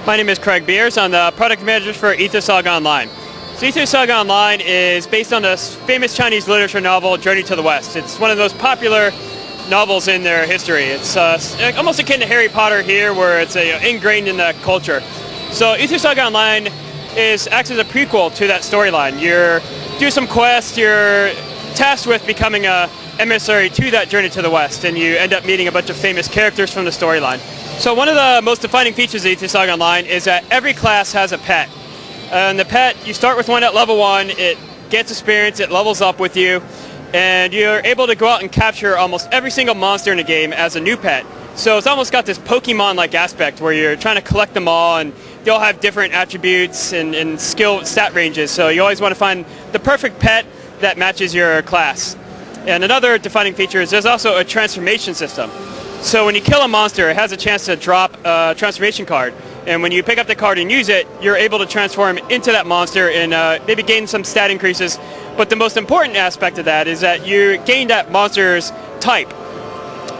My name is Craig Beers. I'm the product manager for Saga Online. So Saga Online is based on the famous Chinese literature novel Journey to the West. It's one of the most popular novels in their history. It's almost akin to Harry Potter here, where it's ingrained in the culture. So Saga Online acts as a prequel to that storyline. You do some quests, you're tasked with becoming a emissary to that Journey to the West, and you end up meeting a bunch of famous characters from the storyline. So one of the most defining features of Saga Online is that every class has a pet. And the pet, you start with one at level 1, it gets experience, it levels up with you, and you're able to go out and capture almost every single monster in the game as a new pet. So it's almost got this Pokemon-like aspect where you're trying to collect them all, and they all have different attributes and stat ranges. So you always want to find the perfect pet that matches your class. And another defining feature is there's also a transformation system. So when you kill a monster, it has a chance to drop a transformation card. And when you pick up the card and use it, you're able to transform into that monster and maybe gain some stat increases. But the most important aspect of that is that you gain that monster's type.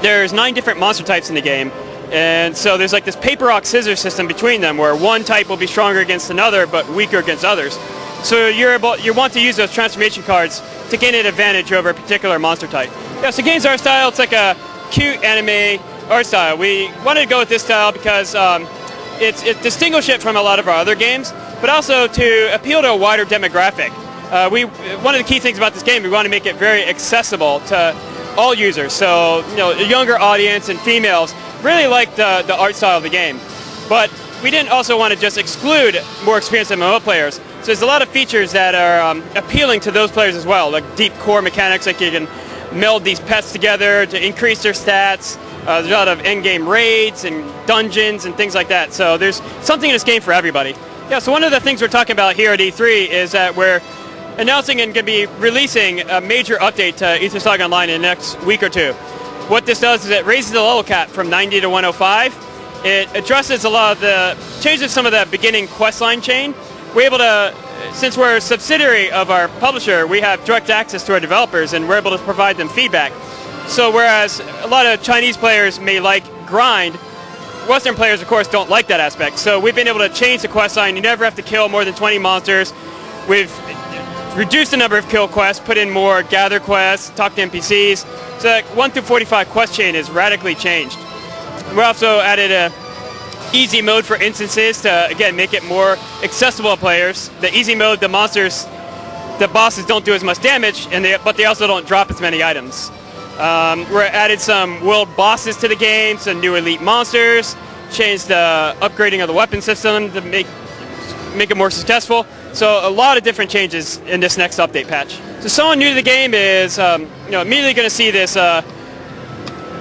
There's 9 different monster types in the game. And so there's like this paper, rock, scissors system between them where one type will be stronger against another but weaker against others. So you want to use those transformation cards to gain an advantage over a particular monster type. Yeah, so game's art style, it's like a cute anime art style. We wanted to go with this style because it distinguishes it from a lot of our other games, but also to appeal to a wider demographic. One of the key things about this game, we want to make it very accessible to all users. So, a younger audience and females really like the art style of the game. But we didn't also want to just exclude more experienced MMO players. So there's a lot of features that are appealing to those players as well, like deep core mechanics, like you can meld these pets together to increase their stats. There's a lot of in-game raids and dungeons and things like that. So there's something in this game for everybody. Yeah, so one of the things we're talking about here at E3 is that we're announcing and going to be releasing a major update to Saga Online in the next week or two. What this does is it raises the level cap from 90 to 105. It addresses changes some of the beginning questline chain. We're able to, since we're a subsidiary of our publisher, we have direct access to our developers and we're able to provide them feedback. So whereas a lot of Chinese players may like grind, Western players of course don't like that aspect. So we've been able to change the questline. You never have to kill more than 20 monsters. We've reduced the number of kill quests, put in more gather quests, talk to NPCs. So that 1 through 45 quest chain is radically changed. We also added a easy mode for instances to, again, make it more accessible to players. The easy mode, the bosses don't do as much damage, but they also don't drop as many items. We added some world bosses to the game, some new elite monsters, changed the upgrading of the weapon system to make it more successful. So a lot of different changes in this next update patch. So someone new to the game is immediately going to see this.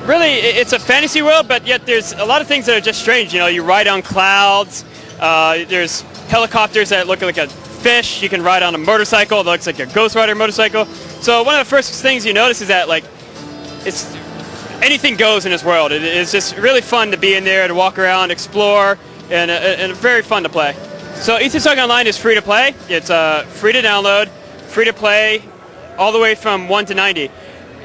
Really, it's a fantasy world, but yet there's a lot of things that are just strange. You ride on clouds. There's helicopters that look like a fish. You can ride on a motorcycle that looks like a Ghost Rider motorcycle. So one of the first things you notice is that anything goes in this world. It's just really fun to be in there, to walk around, explore, and very fun to play. So Saga Online is free to play. It's free to download, free to play, all the way from 1 to 90.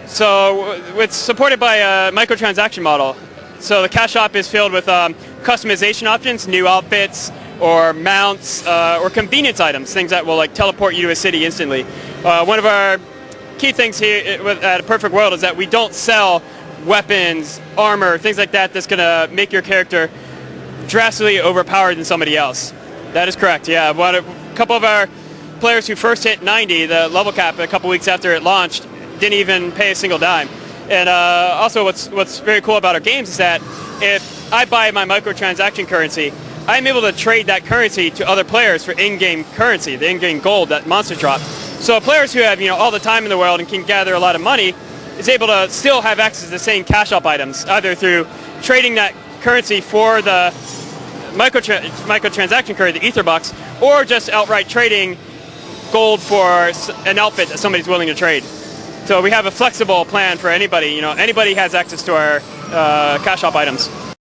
So it's supported by a microtransaction model. So the cash shop is filled with customization options, new outfits, or mounts, or convenience items, things that will teleport you to a city instantly. One of our key things here at A Perfect World is that we don't sell weapons, armor, things like that that's going to make your character drastically overpowered than somebody else. That is correct, yeah. A couple of our players who first hit 90, the level cap, a couple weeks after it launched, didn't even pay a single dime. And also what's very cool about our games is that if I buy my microtransaction currency, I'm able to trade that currency to other players for in-game currency, the in-game gold, that monster drop. So players who have all the time in the world and can gather a lot of money is able to still have access to the same cash shop items, either through trading that currency for the microtransaction currency, the Ether Bucks, or just outright trading gold for an outfit that somebody's willing to trade. So we have a flexible plan for anybody. Anybody has access to our cash shop items.